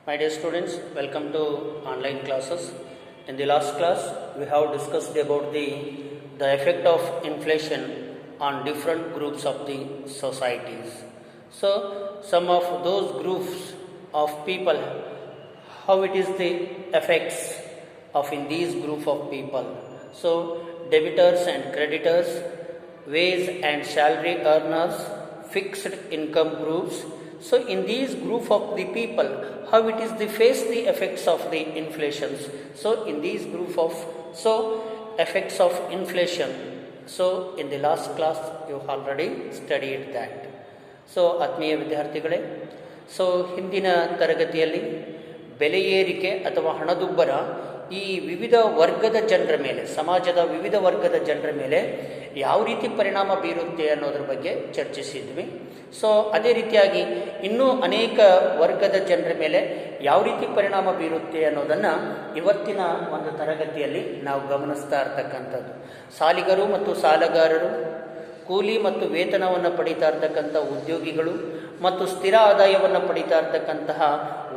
My dear students, welcome to online classes. In the last class, we have discussed about the effect of inflation on different groups of the societies. So, some of those groups of people, how it is the effects of in these group of people. So, debitors and creditors, wage and salary earners, fixed income groups. So in these group of the people, how it is they face the effects of the inflations. So in these group of effects of inflation. So in the last class you already studied that. So ಆತ್ಮೀಯ ವಿದ್ಯಾರ್ಥಿಗಳೇ, so ಹಿಂದಿನ ತರಗತಿಯಲ್ಲಿ ಬೆಲೆ ಏರಿಕೆ ಅಥವಾ ಹಣದುಬ್ಬರ ಈ ವಿವಿಧ ವರ್ಗದ ಜನರ ಮೇಲೆ, ಸಮಾಜದ ವಿವಿಧ ವರ್ಗದ ಜನರ ಮೇಲೆ ಯಾವ ರೀತಿ ಪರಿಣಾಮ ಬೀರುತ್ತೆ ಅನ್ನೋದ್ರ ಬಗ್ಗೆ ಚರ್ಚಿಸಿದ್ವಿ. ಸೊ ಅದೇ ರೀತಿಯಾಗಿ ಇನ್ನೂ ಅನೇಕ ವರ್ಗದ ಜನರ ಮೇಲೆ ಯಾವ ರೀತಿ ಪರಿಣಾಮ ಬೀರುತ್ತೆ ಅನ್ನೋದನ್ನು ಇವತ್ತಿನ ಒಂದು ತರಗತಿಯಲ್ಲಿ ನಾವು ಗಮನಿಸ್ತಾ ಇರ್ತಕ್ಕಂಥದ್ದು. ಸಾಲಿಗರು ಮತ್ತು ಸಾಲಗಾರರು, ಕೂಲಿ ಮತ್ತು ವೇತನವನ್ನು ಪಡೀತಾ ಇರ್ತಕ್ಕಂಥ ಉದ್ಯೋಗಿಗಳು ಮತ್ತು ಸ್ಥಿರ ಆದಾಯವನ್ನು ಪಡೀತಾ ಇರ್ತಕ್ಕಂತಹ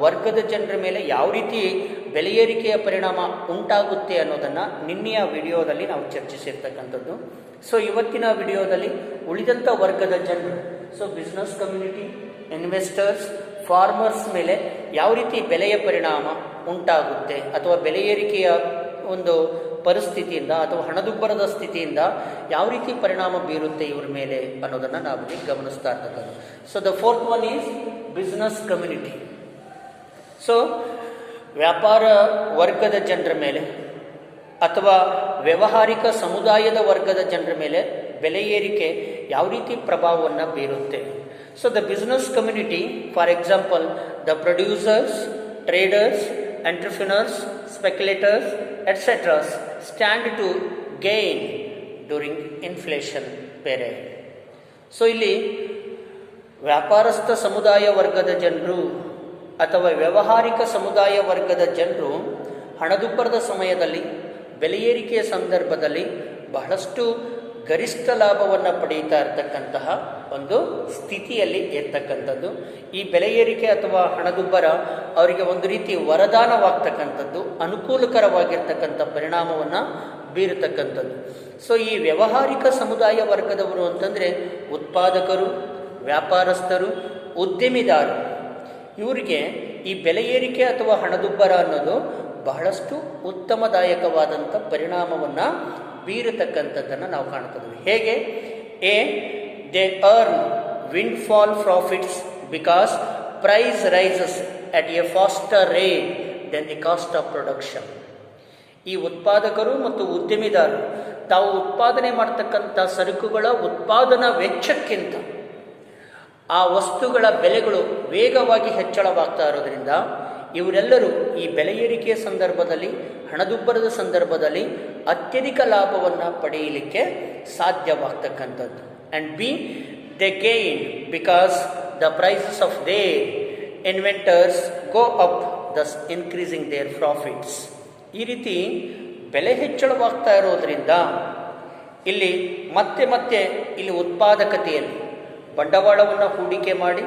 ವರ್ಗದ ಜನರ ಮೇಲೆ ಯಾವ ರೀತಿ ಬೆಲೆ ಏರಿಕೆಯ ಪರಿಣಾಮ ಉಂಟಾಗುತ್ತೆ ಅನ್ನೋದನ್ನು ನಿನ್ನೆಯ ವಿಡಿಯೋದಲ್ಲಿ ನಾವು ಚರ್ಚಿಸಿರ್ತಕ್ಕಂಥದ್ದು. ಸೊ ಇವತ್ತಿನ ವಿಡಿಯೋದಲ್ಲಿ ಉಳಿದಂಥ ವರ್ಗದ ಜನರು, so business community, investors, farmers ಮೇಲೆ ಯಾವ ರೀತಿ ಬೆಲೆಯ ಪರಿಣಾಮ ಉಂಟಾಗುತ್ತೆ ಅಥವಾ ಬೆಲೆ ಏರಿಕೆಯ ಒಂದು ಪರಿಸ್ಥಿತಿಯಿಂದ ಅಥವಾ ಹಣದುಬ್ಬರದ ಸ್ಥಿತಿಯಿಂದ ಯಾವ ರೀತಿ ಪರಿಣಾಮ ಬೀರುತ್ತೆ ಇವ್ರ ಮೇಲೆ ಅನ್ನೋದನ್ನು ನಾವಿಲ್ಲಿ ಗಮನಿಸ್ತಾ ಇರ್ತಕ್ಕಂಥದ್ದು. So the fourth one is business community. So ವ್ಯಾಪಾರ ವರ್ಗದ ಜನರ ಮೇಲೆ ಅಥವಾ ವ್ಯಾವಹಾರಿಕ ಸಮುದಾಯದ ವರ್ಗದ ಜನರ ಮೇಲೆ ಬೆಲೆ ಏರಿಕೆ ಯಾವ ರೀತಿ ಪ್ರಭಾವವನ್ನು ಬೀರುತ್ತೆ. So the business community, for example the producers, traders, entrepreneurs, speculators, etc. stand to gain during inflation period. So ಇಲ್ಲಿ ವ್ಯಾಪಾರಸ್ಥ ಸಮುದಾಯ ವರ್ಗದ ಜನರು ಅಥವಾ ವ್ಯಾವಹಾರಿಕ ಸಮುದಾಯ ವರ್ಗದ ಜನರು ಹಣದುಬ್ಬರದ ಸಮಯದಲ್ಲಿ, ಬೆಲೆ ಏರಿಕೆಯ ಸಂದರ್ಭದಲ್ಲಿ ಬಹಳಷ್ಟು ಗರಿಷ್ಠ ಲಾಭವನ್ನು ಪಡೆಯುತ್ತಾ ಇರತಕ್ಕಂತಹ ಒಂದು ಸ್ಥಿತಿಯಲ್ಲಿ ಇರ್ತಕ್ಕಂಥದ್ದು. ಈ ಬೆಲೆ ಏರಿಕೆ ಅಥವಾ ಹಣದುಬ್ಬರ ಅವರಿಗೆ ಒಂದು ರೀತಿ ವರದಾನವಾಗ್ತಕ್ಕಂಥದ್ದು, ಅನುಕೂಲಕರವಾಗಿರ್ತಕ್ಕಂಥ ಪರಿಣಾಮವನ್ನು ಬೀರತಕ್ಕಂಥದ್ದು. ಸೊ ಈ ವ್ಯಾವಹಾರಿಕ ಸಮುದಾಯ ವರ್ಗದವರು ಅಂತಂದರೆ ಉತ್ಪಾದಕರು, ವ್ಯಾಪಾರಸ್ಥರು, ಉದ್ಯಮಿದಾರರು. ಇವರಿಗೆ ಈ ಬೆಲೆ ಏರಿಕೆ ಅಥವಾ ಹಣದುಬ್ಬರ ಅನ್ನೋದು ಬಹಳಷ್ಟು ಉತ್ತಮದಾಯಕವಾದಂಥ ಪರಿಣಾಮವನ್ನು ಬೀರತಕ್ಕಂಥದ್ದನ್ನು ನಾವು ಕಾಣ್ತಿದ್ವಿ. ಹೇಗೆ? They earn windfall profits because price rises at a faster rate then the cost of production. ಈ ಉತ್ಪಾದಕರು ಮತ್ತು ಉದ್ಯಮಿದಾರರು ತಾವು ಉತ್ಪಾದನೆ ಮಾಡತಕ್ಕಂಥ ಸರಕುಗಳ ಉತ್ಪಾದನಾ ವೆಚ್ಚಕ್ಕಿಂತ ಆ ವಸ್ತುಗಳ ಬೆಲೆಗಳು ವೇಗವಾಗಿ ಹೆಚ್ಚಳವಾಗ್ತಾ ಇರೋದ್ರಿಂದ ಇವರೆಲ್ಲರೂ ಈ ಬೆಲೆ ಏರಿಕೆಯ ಸಂದರ್ಭದಲ್ಲಿ, ಹಣದುಬ್ಬರದ ಸಂದರ್ಭದಲ್ಲಿ ಅತ್ಯಧಿಕ ಲಾಭವನ್ನು ಪಡೆಯಲಿಕ್ಕೆ ಸಾಧ್ಯವಾಗ್ತಕ್ಕಂಥದ್ದು. And they gain because the prices of their inventors go up, thus increasing their profits. ಈ ರೀತಿ ಬೆಲೆ ಹೆಚ್ಚಳವಾಗ್ತಾ ಇರೋದ್ರಿಂದ ಇಲ್ಲಿ ಮತ್ತೆ ಇಲ್ಲಿ ಉತ್ಪಾದಕತೆಯಲ್ಲಿ ಬಂಡವಾಳವನ್ನು ಹೂಡಿಕೆ ಮಾಡಿ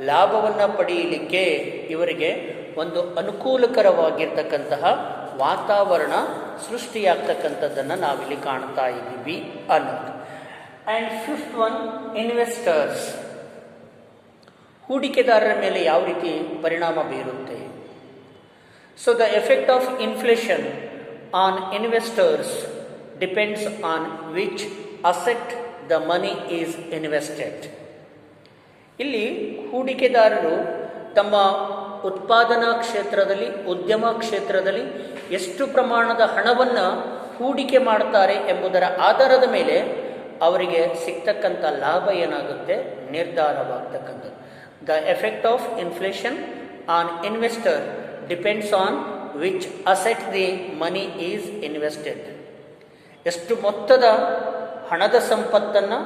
ಲಾಭವನ್ನು ಪಡೆಯಲಿಕ್ಕೆ ಇವರಿಗೆ ಒಂದು ಅನುಕೂಲಕರವಾಗಿರ್ತಕ್ಕಂತಹ ವಾತಾವರಣ ಸೃಷ್ಟಿಯಾಗ್ತಕ್ಕಂಥದ್ದನ್ನು ನಾವಿಲ್ಲಿ ಕಾಣ್ತಾ ಇದ್ದೀವಿ ಅನ್ನೋದು. And fifth one, investors. ಹೂಡಿಕೆದಾರರ ಮೇಲೆ ಯಾವ ರೀತಿ ಪರಿಣಾಮ ಬೀರುತ್ತೆ. So the effect of inflation on investors depends on which asset the money is invested. ಇಲ್ಲಿ ಹೂಡಿಕೆದಾರರು ತಮ್ಮ ಉತ್ಪಾದನಾ ಕ್ಷೇತ್ರದಲ್ಲಿ, ಉದ್ಯಮ ಕ್ಷೇತ್ರದಲ್ಲಿ ಎಷ್ಟು ಪ್ರಮಾಣದ ಹಣವನ್ನು ಹೂಡಿಕೆ ಮಾಡ್ತಾರೆ ಎಂಬುದರ ಆಧಾರದ ಮೇಲೆ ಅವರಿಗೆ ಸಿಗ್ತಕ್ಕಂಥ ಲಾಭ ಏನಾಗುತ್ತೆ ನಿರ್ಧಾರವಾಗ್ತಕ್ಕಂಥದ್ದು. The effect of inflation on investor depends on which asset the money is invested. ಎಷ್ಟು ಮೊತ್ತದ ಹಣದ ಸಂಪತ್ತನ್ನು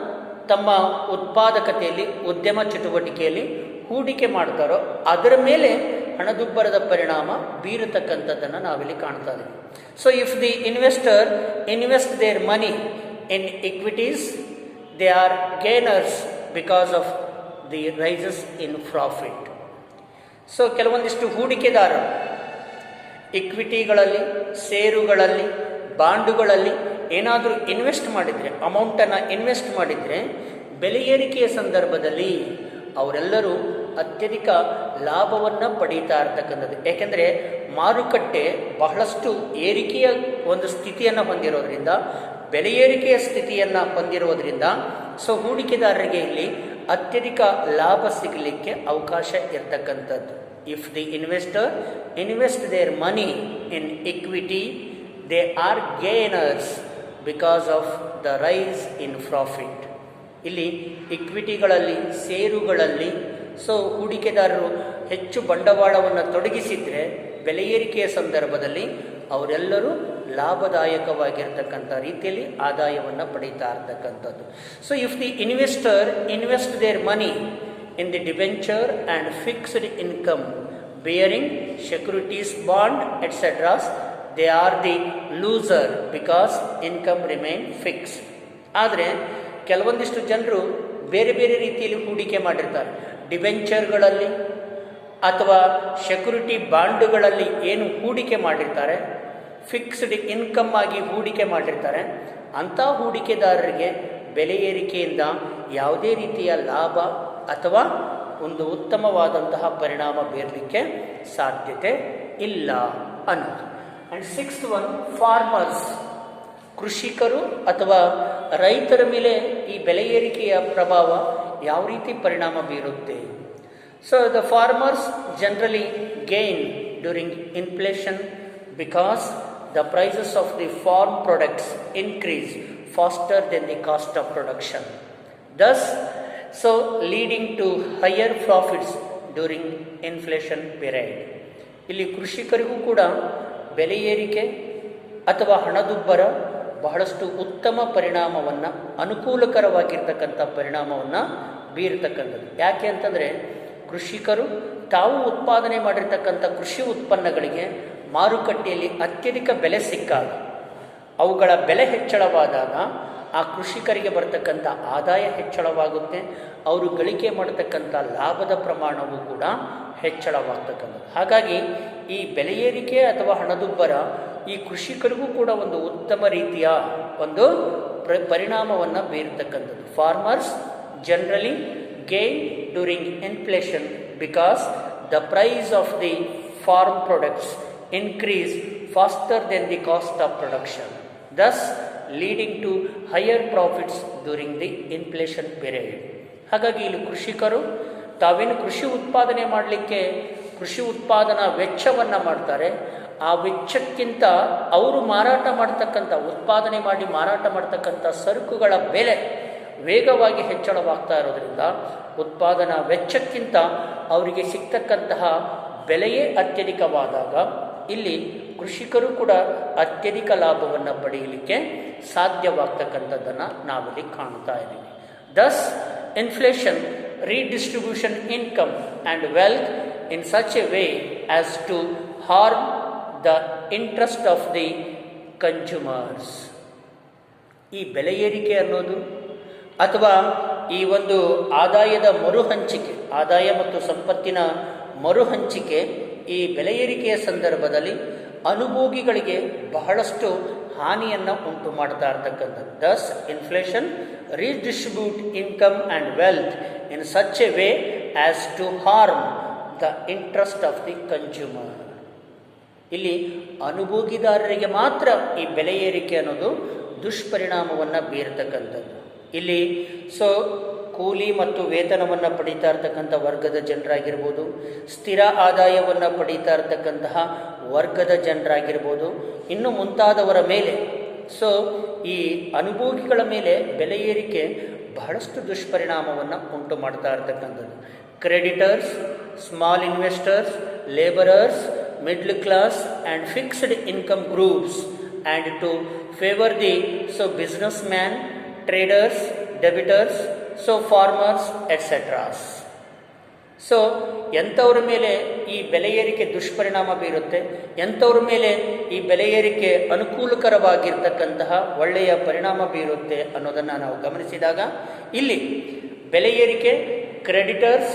ತಮ್ಮ ಉತ್ಪಾದಕತೆಯಲ್ಲಿ, ಉದ್ಯಮ ಚಟುವಟಿಕೆಯಲ್ಲಿ ಹೂಡಿಕೆ ಮಾಡ್ತಾರೋ ಅದರ ಮೇಲೆ ಹಣದುಬ್ಬರದ ಪರಿಣಾಮ ಬೀರತಕ್ಕಂಥದ್ದನ್ನು ನಾವಿಲ್ಲಿ ಕಾಣ್ತಾ ಇದ್ದೀವಿ. So if the investor invest their money in equities, they are gainers because of the rises in profit. So ಕೆಲವೊಂದಿಷ್ಟು ಹೂಡಿಕೆದಾರರು ಇಕ್ವಿಟಿಗಳಲ್ಲಿ, ಷೇರುಗಳಲ್ಲಿ, ಬಾಂಡುಗಳಲ್ಲಿ ಏನಾದರೂ ಇನ್ವೆಸ್ಟ್ ಮಾಡಿದರೆ, ಅಮೌಂಟನ್ನು ಇನ್ವೆಸ್ಟ್ ಮಾಡಿದರೆ ಬೆಲೆ ಏರಿಕೆಯ ಸಂದರ್ಭದಲ್ಲಿ ಅವರೆಲ್ಲರೂ ಅತ್ಯಧಿಕ ಲಾಭವನ್ನು ಪಡೀತಾ ಇರ್ತಕ್ಕಂಥದ್ದು. ಏಕೆಂದರೆ ಮಾರುಕಟ್ಟೆ ಬಹಳಷ್ಟು ಏರಿಕೆಯ ಒಂದು ಸ್ಥಿತಿಯನ್ನು ಹೊಂದಿರೋದ್ರಿಂದ, ಬೆಲೆ ಏರಿಕೆಯ ಸ್ಥಿತಿಯನ್ನು ಹೊಂದಿರೋದ್ರಿಂದ ಸೊ ಹೂಡಿಕೆದಾರರಿಗೆ ಇಲ್ಲಿ ಅತ್ಯಧಿಕ ಲಾಭ ಸಿಗಲಿಕ್ಕೆ ಅವಕಾಶ ಇರ್ತಕ್ಕಂಥದ್ದು. If the investor invest their money in equity, they are gainers because of the rise in profit. ಇಲ್ಲಿ ಇಕ್ವಿಟಿಗಳಲ್ಲಿ, ಷೇರುಗಳಲ್ಲಿ ಸೊ ಹೂಡಿಕೆದಾರರು ಹೆಚ್ಚು ಬಂಡವಾಳವನ್ನು ತೊಡಗಿಸಿದರೆ ಬೆಲೆ ಏರಿಕೆಯ ಸಂದರ್ಭದಲ್ಲಿ ಅವರೆಲ್ಲರೂ ಲಾಭದಾಯಕವಾಗಿರ್ತಕ್ಕಂಥ ರೀತಿಯಲ್ಲಿ ಆದಾಯವನ್ನು ಪಡೀತಾ ಇರ್ತಕ್ಕಂಥದ್ದು. So if the investor invest their money in the debenture and fixed income bearing securities, bond etceteras, they are the loser because income remain fix. ಆದರೆ ಕೆಲವೊಂದಿಷ್ಟು ಜನರು ಬೇರೆ ಬೇರೆ ರೀತಿಯಲ್ಲಿ ಹೂಡಿಕೆ ಮಾಡಿರ್ತಾರೆ. ಡಿಬೆಂಚರ್ಗಳಲ್ಲಿ ಅಥವಾ ಸೆಕ್ಯೂರಿಟಿ ಬಾಂಡುಗಳಲ್ಲಿ ಏನು ಹೂಡಿಕೆ ಮಾಡಿರ್ತಾರೆ, ಫಿಕ್ಸ್ಡ್ ಇನ್ಕಮ್ ಆಗಿ ಹೂಡಿಕೆ ಮಾಡಿರ್ತಾರೆ, ಅಂಥ ಹೂಡಿಕೆದಾರರಿಗೆ ಬೆಲೆ ಏರಿಕೆಯಿಂದ ಯಾವುದೇ ರೀತಿಯ ಲಾಭ ಅಥವಾ ಒಂದು ಉತ್ತಮವಾದಂತಹ ಪರಿಣಾಮ ಬೀರಲಿಕ್ಕೆ ಸಾಧ್ಯತೆ ಇಲ್ಲ ಅನ್ನೋದು. And sixth one, farmers. ಕೃಷಿಕರು ಅಥವಾ ರೈತರ ಮೇಲೆ ಈ ಬೆಲೆ ಏರಿಕೆಯ ಪ್ರಭಾವ ಯಾವ ರೀತಿ ಪರಿಣಾಮ ಬೀರುತ್ತೆ? So the farmers generally gain during inflation because the prices of the farm products increase faster than the cost of production, thus so leading to higher profits during inflation period. ಇಲ್ಲಿ ಕೃಷಿಕರಿಗೂ ಕೂಡ ಬೆಲೆ ಏರಿಕೆ ಅಥವಾ ಹಣದುಬ್ಬರ ಬಹಳಷ್ಟು ಉತ್ತಮ ಪರಿಣಾಮವನ್ನು, ಅನುಕೂಲಕರವಾಗಿರ್ತಕ್ಕಂಥ ಪರಿಣಾಮವನ್ನು ಬೀರತಕ್ಕಂಥದ್ದು. ಯಾಕೆ ಅಂತಂದರೆ ಕೃಷಿಕರು ತಾವು ಉತ್ಪಾದನೆ ಮಾಡಿರ್ತಕ್ಕಂಥ ಕೃಷಿ ಉತ್ಪನ್ನಗಳಿಗೆ ಮಾರುಕಟ್ಟೆಯಲ್ಲಿ ಅತ್ಯಧಿಕ ಬೆಲೆ ಸಿಕ್ಕಾಗ, ಅವುಗಳ ಬೆಲೆ ಹೆಚ್ಚಳವಾದಾಗ ಆ ಕೃಷಿಕರಿಗೆ ಬರ್ತಕ್ಕಂಥ ಆದಾಯ ಹೆಚ್ಚಳವಾಗುತ್ತೆ, ಅವರು ಗಳಿಕೆ ಮಾಡತಕ್ಕಂಥ ಲಾಭದ ಪ್ರಮಾಣವೂ ಕೂಡ ಹೆಚ್ಚಳವಾಗ್ತಕ್ಕಂಥದ್ದು. ಹಾಗಾಗಿ ಈ ಬೆಲೆ ಏರಿಕೆ ಅಥವಾ ಹಣದುಬ್ಬರ ಈ ಕೃಷಿಕರಿಗೂ ಕೂಡ ಒಂದು ಉತ್ತಮ ರೀತಿಯ ಒಂದು ಪರಿಣಾಮವನ್ನು ಬೀರತಕ್ಕಂಥದ್ದು. Farmers generally gain during inflation because the price of the farm products increase faster than the cost of production, thus leading to higher profits during the inflation period. ಹಾಗಾಗಿ ಇಲ್ಲಿ ಕೃಷಿಕರು ತಾವೇನು ಕೃಷಿ ಉತ್ಪಾದನೆ ಮಾಡಲಿಕ್ಕೆ ಕೃಷಿ ಉತ್ಪಾದನಾ ವೆಚ್ಚವನ್ನು ಮಾಡ್ತಾರೆ, ಆ ವೆಚ್ಚಕ್ಕಿಂತ ಅವರು ಮಾರಾಟ ಮಾಡ್ತಕ್ಕಂಥ, ಉತ್ಪಾದನೆ ಮಾಡಿ ಮಾರಾಟ ಮಾಡ್ತಕ್ಕಂಥ ಸರಕುಗಳ ಬೆಲೆ ವೇಗವಾಗಿ ಹೆಚ್ಚಳವಾಗ್ತಾ ಇರೋದ್ರಿಂದ ಉತ್ಪಾದನಾ ವೆಚ್ಚಕ್ಕಿಂತ ಅವರಿಗೆ ಸಿಗ್ತಕ್ಕಂತಹ ಬೆಲೆಯೇ ಅತ್ಯಧಿಕವಾದಾಗ ಇಲ್ಲಿ ಕೃಷಿಕರು ಕೂಡ ಅತ್ಯಧಿಕ ಲಾಭವನ್ನು ಪಡೆಯಲಿಕ್ಕೆ ಸಾಧ್ಯವಾಗ್ತಕ್ಕಂಥದ್ದನ್ನು ನಾವಿಲ್ಲಿ ಕಾಣ್ತಾ ಇದ್ದೀವಿ. Thus inflation redistribution income and wealth in such a way as to harm the interest of the consumers. ಈ ಬೆಲೆ ಏರಿಕೆ ಅನ್ನೋದು ಅಥವಾ ಈ ಒಂದು ಆದಾಯದ ಮರುಹಂಚಿಕೆ, ಆದಾಯ ಮತ್ತು ಸಂಪತ್ತಿನ ಮರುಹಂಚಿಕೆ ಈ ಬೆಲೆ ಏರಿಕೆಯ ಸಂದರ್ಭದಲ್ಲಿ ಅನುಭೋಗಿಗಳಿಗೆ ಬಹಳಷ್ಟು ಹಾನಿಯನ್ನು ಉಂಟು ಮಾಡ್ತಾ ಇರ್ತಕ್ಕಂಥದ್ದು. Thus inflation redistribute income and wealth in such a way as to harm the interest of the consumer. ಇಲ್ಲಿ ಅನುಭೋಗಿದಾರರಿಗೆ ಮಾತ್ರ ಈ ಬೆಲೆ ಏರಿಕೆ ಅನ್ನೋದು ದುಷ್ಪರಿಣಾಮವನ್ನು ಬೀರತಕ್ಕಂಥದ್ದು. ಇಲ್ಲಿ ಸೊ ಕೂಲಿ ಮತ್ತು ವೇತನವನ್ನು ಪಡೀತಾ ಇರ್ತಕ್ಕಂಥ ವರ್ಗದ ಜನರಾಗಿರ್ಬೋದು, ಸ್ಥಿರ ಆದಾಯವನ್ನು ಪಡೀತಾ ಇರ್ತಕ್ಕಂತಹ ವರ್ಗದ ಜನರಾಗಿರ್ಬೋದು, ಇನ್ನು ಮುಂತಾದವರ ಮೇಲೆ ಸೊ ಈ ಅನುಭೋಗಿಗಳ ಮೇಲೆ ಬೆಲೆ ಏರಿಕೆ ಬಹಳಷ್ಟು ದುಷ್ಪರಿಣಾಮವನ್ನು ಉಂಟು ಮಾಡ್ತಾ ಇರ್ತಕ್ಕಂಥದ್ದು. Creditors, small investors, labourers, middle class and fixed income groups and to favour the so businessman, traders, debtors, so farmers etceteras. So ಎಂಥವ್ರ ಮೇಲೆ ಈ ಬೆಲೆ ಏರಿಕೆ ದುಷ್ಪರಿಣಾಮ ಬೀರುತ್ತೆ, ಎಂಥವ್ರ ಮೇಲೆ ಈ ಬೆಲೆ ಏರಿಕೆ ಅನುಕೂಲಕರವಾಗಿರ್ತಕ್ಕಂತಹ ಒಳ್ಳೆಯ ಪರಿಣಾಮ ಬೀರುತ್ತೆ ಅನ್ನೋದನ್ನು ನಾವು ಗಮನಿಸಿದಾಗ ಇಲ್ಲಿ ಬೆಲೆ ಏರಿಕೆ creditors,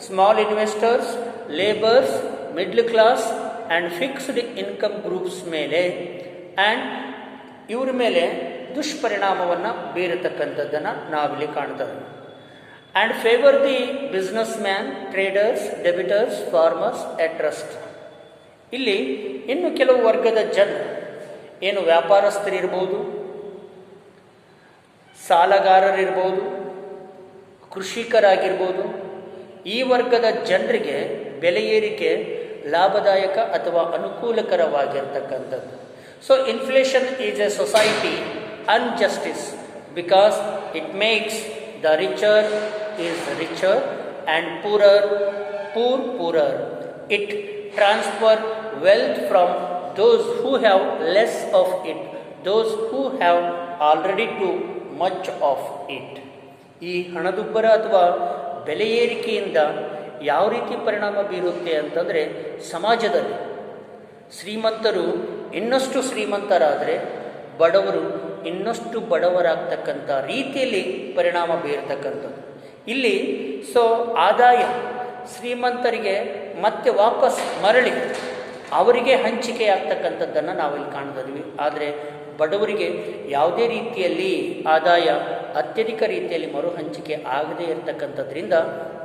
small investors, labours, middle class and fixed income groups ಮೇಲೆ ಆ್ಯಂಡ್ ಇವ್ರ ಮೇಲೆ ದುಷ್ಪರಿಣಾಮವನ್ನು ಬೀರತಕ್ಕಂಥದ್ದನ್ನು ನಾವಿಲ್ಲಿ ಕಾಣ್ತೇವೆ. And favour the businessman, traders, debtors, farmers etcetera. ಇಲ್ಲಿ ಇನ್ನು ಕೆಲವು ವರ್ಗದ ಜನರು, ಏನು ವ್ಯಾಪಾರಸ್ಥರಿರ್ಬೋದು, ಸಾಲಗಾರರಿರ್ಬೋದು, ಕೃಷಿಕರಾಗಿರ್ಬೋದು, ಈ ವರ್ಗದ ಜನರಿಗೆ ಬೆಲೆ ಏರಿಕೆ ಲಾಭದಾಯಕ ಅಥವಾ ಅನುಕೂಲಕರವಾಗಿರ್ತಕ್ಕಂಥದ್ದು. So inflation is a society injustice because it makes the richer is richer and poorer. It transfer wealth from those who have less of it, those who have already too much of it. ಈ ಹಣದುಬ್ಬರ ಅಥವಾ ಬೆಲೆ ಏರಿಕೆಯಿಂದ ಯಾವ ರೀತಿ ಪರಿಣಾಮ ಬೀರುತ್ತೆ ಅಂತಂದರೆ, ಸಮಾಜದಲ್ಲಿ ಶ್ರೀಮಂತರು ಇನ್ನಷ್ಟು ಶ್ರೀಮಂತರಾದರೆ ಬಡವರು ಇನ್ನಷ್ಟು ಬಡವರಾಗ್ತಕ್ಕಂಥ ರೀತಿಯಲ್ಲಿ ಪರಿಣಾಮ ಬೀರತಕ್ಕಂಥದ್ದು. ಇಲ್ಲಿ ಆದಾಯ ಶ್ರೀಮಂತರಿಗೆ ಮತ್ತೆ ವಾಪಸ್ ಮರಳಿ ಅವರಿಗೆ ಹಂಚಿಕೆ ಆಗ್ತಕ್ಕಂಥದ್ದನ್ನು ನಾವಿಲ್ಲಿ ಕಾಣ್ತಿದ್ವಿ. ಆದರೆ ಬಡವರಿಗೆ ಯಾವುದೇ ರೀತಿಯಲ್ಲಿ ಆದಾಯ ಅತ್ಯಧಿಕ ರೀತಿಯಲ್ಲಿ ಮರು ಹಂಚಿಕೆ ಆಗದೇ ಇರತಕ್ಕಂಥದ್ರಿಂದ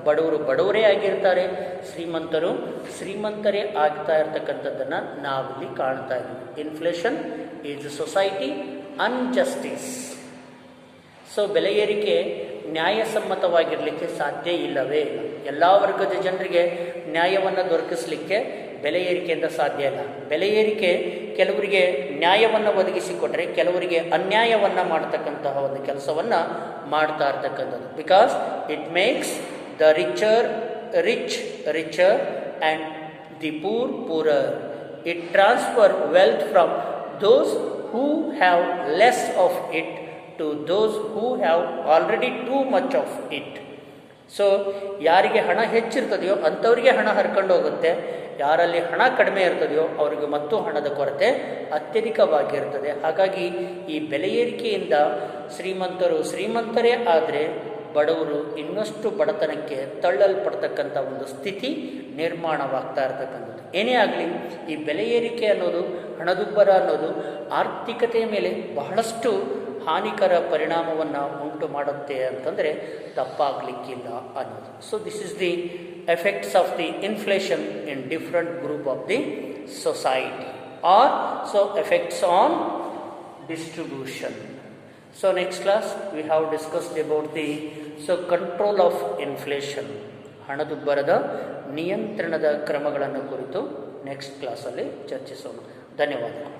ಬಡವರು ಬಡವರೇ ಆಗಿರ್ತಾರೆ, ಶ್ರೀಮಂತರು ಶ್ರೀಮಂತರೇ ಆಗ್ತಾ ಇರ್ತಕ್ಕಂಥದ್ದನ್ನು ನಾವಿಲ್ಲಿ ಕಾಣ್ತಾ ಇದ್ದೀವಿ. Inflation is society injustice. ಬೆಲೆ ಏರಿಕೆ ನ್ಯಾಯಸಮ್ಮತವಾಗಿರಲಿಕ್ಕೆ ಸಾಧ್ಯ ಇಲ್ಲವೇ ಇಲ್ಲ. ಎಲ್ಲ ವರ್ಗದ ಜನರಿಗೆ ನ್ಯಾಯವನ್ನು ದೊರಕಿಸಲಿಕ್ಕೆ ಬೆಲೆ ಏರಿಕೆಯಿಂದ ಸಾಧ್ಯ ಇಲ್ಲ. ಬೆಲೆ ಏರಿಕೆ ಕೆಲವರಿಗೆ ನ್ಯಾಯವನ್ನು ಒದಗಿಸಿಕೊಟ್ರೆ ಕೆಲವರಿಗೆ ಅನ್ಯಾಯವನ್ನು ಮಾಡ್ತಕ್ಕಂತಹ ಒಂದು ಕೆಲಸವನ್ನು ಮಾಡ್ತಾ ಇರ್ತಕ್ಕಂಥದ್ದು. Because it makes the richer and the poorer. It transfer wealth from those who have less of it to those who have already too much of it. ಯಾರಿಗೆ ಹಣ ಹೆಚ್ಚಿರ್ತದೆಯೋ ಅಂಥವರಿಗೆ ಹಣ ಹರ್ಕೊಂಡು ಹೋಗುತ್ತೆ, ಯಾರಲ್ಲಿ ಹಣ ಕಡಿಮೆ ಇರ್ತದೆಯೋ ಅವರಿಗೆ ಮತ್ತು ಹಣದ ಕೊರತೆ ಅತ್ಯಧಿಕವಾಗಿರ್ತದೆ. ಹಾಗಾಗಿ ಈ ಬೆಲೆ ಏರಿಕೆಯಿಂದ ಶ್ರೀಮಂತರು ಶ್ರೀಮಂತರೇ ಆದರೆ ಬಡವರು ಇನ್ನಷ್ಟು ಬಡತನಕ್ಕೆ ತಳ್ಳಲ್ಪಡ್ತಕ್ಕಂಥ ಒಂದು ಸ್ಥಿತಿ ನಿರ್ಮಾಣವಾಗ್ತಾ ಇರ್ತಕ್ಕಂಥದ್ದು. ಏನೇ ಆಗಲಿ, ಈ ಬೆಲೆ ಏರಿಕೆ ಅನ್ನೋದು, ಹಣದುಬ್ಬರ ಅನ್ನೋದು ಆರ್ಥಿಕತೆಯ ಮೇಲೆ ಬಹಳಷ್ಟು ಹಾನಿಕರ ಪರಿಣಾಮವನ್ನು ಉಂಟು ಮಾಡುತ್ತೆ ಅಂತಂದರೆ ತಪ್ಪಾಗಲಿಕ್ಕಿಲ್ಲ ಅನ್ನೋದು. This is the effects of the inflation in different group of the society R effects on distribution. Next class we have discussed about the control of inflation. ಹಣದುಬ್ಬರದ ನಿಯಂತ್ರಣದ ಕ್ರಮಗಳನ್ನು ಕುರಿತು ನೆಕ್ಸ್ಟ್ ಕ್ಲಾಸಲ್ಲಿ ಚರ್ಚಿಸೋಣ. ಧನ್ಯವಾದಗಳು.